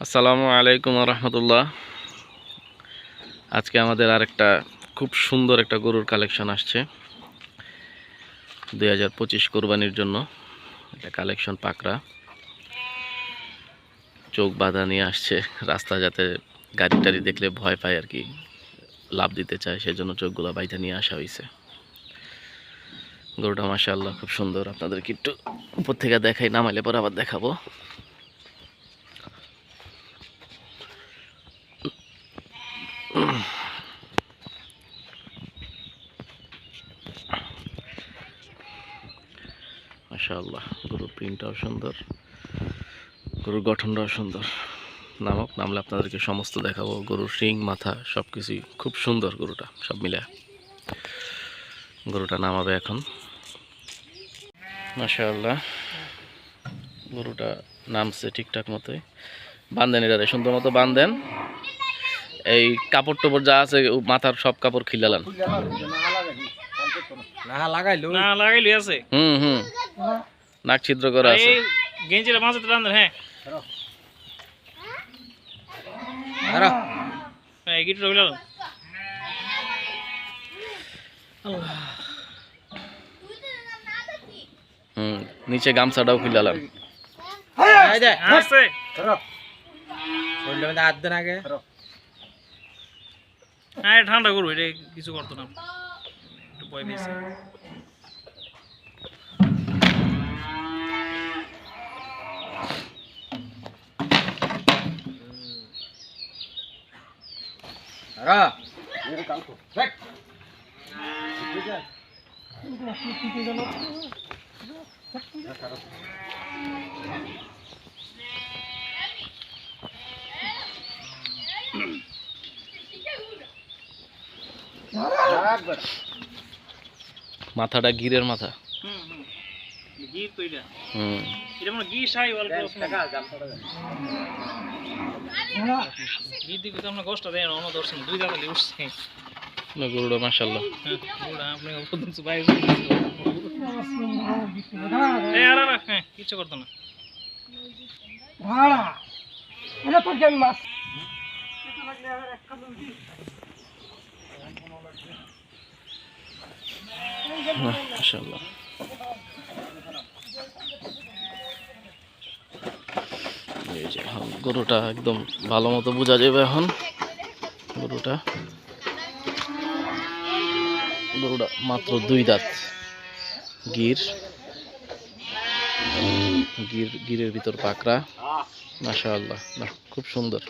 আসসালামু আলাইকুম রহমতুল্লাহ। আজকে আমাদের আরেকটা খুব সুন্দর একটা গরুর কালেকশন আসছে 2025 কোরবানির জন্য। এটা কালেকশন পাকড়া, চোখ বাঁধা নিয়ে আসছে। রাস্তা যাতে গাড়ি টাড়ি দেখলে ভয় পায় আর কি, লাভ দিতে চায়, সেজন্য চোখগুলো বাইধা নিয়ে আসা হয়েছে। গরুটা মাশাআল্লাহ খুব সুন্দর। আপনাদেরকে একটু উপর থেকে দেখাই, নামাইলে পরে আবার দেখাবো। মাশাআল্লাহ, গরুর প্রিন্টটাও সুন্দর, গরুর গঠনটাও সুন্দর। নামলে আপনাদেরকে সমস্ত দেখাবো। গরুর শিং, মাথা সবকিছুই খুব সুন্দর। গরুটা সব মিলে গরুটা নামাবে এখন। মাশাআল্লাহ, গরুটা নামছে ঠিকঠাক মতোই। বান্ধেন, এটারে সুন্দর মতো বান্ধেন। এই কাপড় টাপড় যা আছে মাথার সব কাপড় খিলালান। নাক ছিদ্র করা আছে। গেঞ্জির মাঝে টান। হ্যাঁ নিচে গামছাটাও খিলালান। ঠান্ডা করবো, এটা কিছু করতো না, একটু ভয় পেয়েছে। মাথাটা গিরের মাথা। গির তো এটা মানে গির শাহী গির দিকে তো আমরা কষ্ট দেয় না, অন্য দর্শন দুই দাঁড়ালে উঠছে গরুটা মাশাআল্লাহ। কিছু করতো না। মাশাআল্লাহ, এই যে গরুটা একদম ভালো মতো বোঝা যাবে এখন। গরুটা মাত্র 2 দাঁত। গিরের ভিতর পাকড়া। মাশাআল্লাহ, খুব সুন্দর।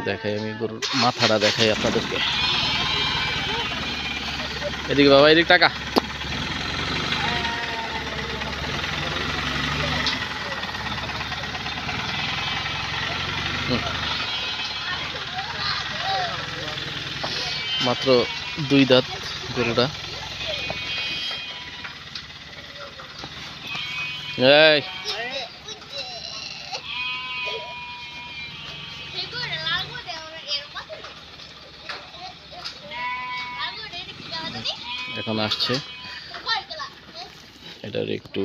দেখাই আমি গরুর মাথাটা দেখাই আপনাদেরকে। এদিকে বাবা, এদিকে টাকা। মাত্র 2 দাঁত গরুটা। এই এখন আসছে। এটার একটু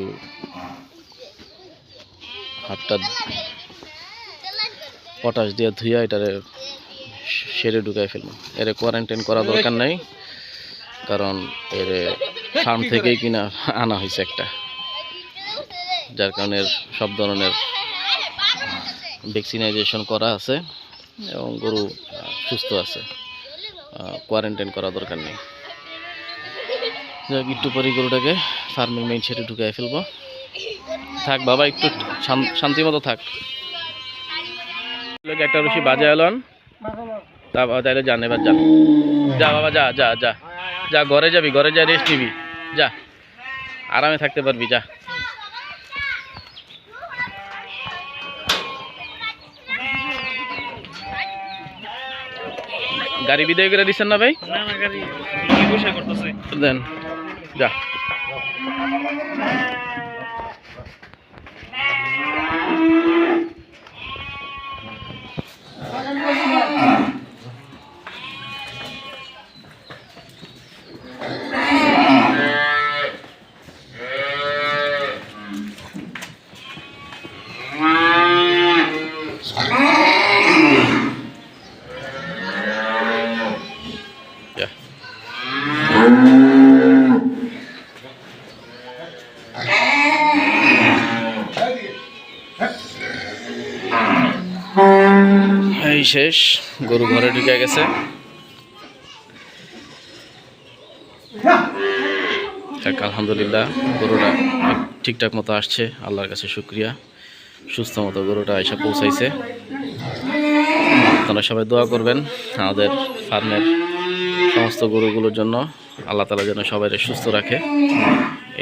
হাতটা পটাশ দিয়ে ধুইয়া এটারে সেরে ঢুকাই ফেলবো। এর কোয়ারেন্টাইন করা দরকার নাই, কারণ এর ফার্ম থেকেই কিনা আনা হয়েছে একটা, যার কারণে সব ধরনের ভ্যাকসিনাইজেশন করা আছে এবং গরু সুস্থ আছে। কোয়ারেন্টাইন করা দরকার নেই। একটু পরে গরুটাকে ফার্মের মেইন ছেড়ে ঢুকাই ফেলবো। থাক বাবা, একটু শান্তি মতো থাক। একটা রশি বাজে এলন, তাহলে যান, এবার যান। যা বাবা, যা যা যা যা, ঘরে যাবি, ঘরে যা রেস্ট নিবি, যা আরামে থাকতে পারবি, যা। গাড়ি বিদায় করে দিচ্ছেন না ভাই? দেন, যা। বাছাই শেষ, গরু ঘরে ঢুকে গেছে। আলহামদুলিল্লাহ গরুটা ঠিকঠাক মতো আসছে, আল্লাহর কাছে শুক্রিয়া। সুস্থ মতো গরুটা এসে পৌঁছাইছে। আপনারা সবাই দোয়া করবেন আমাদের ফার্মের সমস্ত গরুগুলোর জন্য, আল্লাহ তাআলা যেন সবাই সুস্থ রাখে,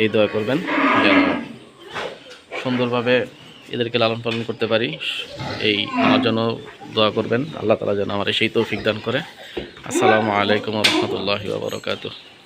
এই দোয়া করবেন যেন সুন্দরভাবে এদেরকে লালন পালন করতে পারি, এই আমার জন্য দোয়া করবেন। আল্লাহ তাআলা যেন আমার সেই তৌফিক দান করে। আসসালামু আলাইকুম ওয়া রাহমাতুল্লাহি ওয়া বারাকাতুহু।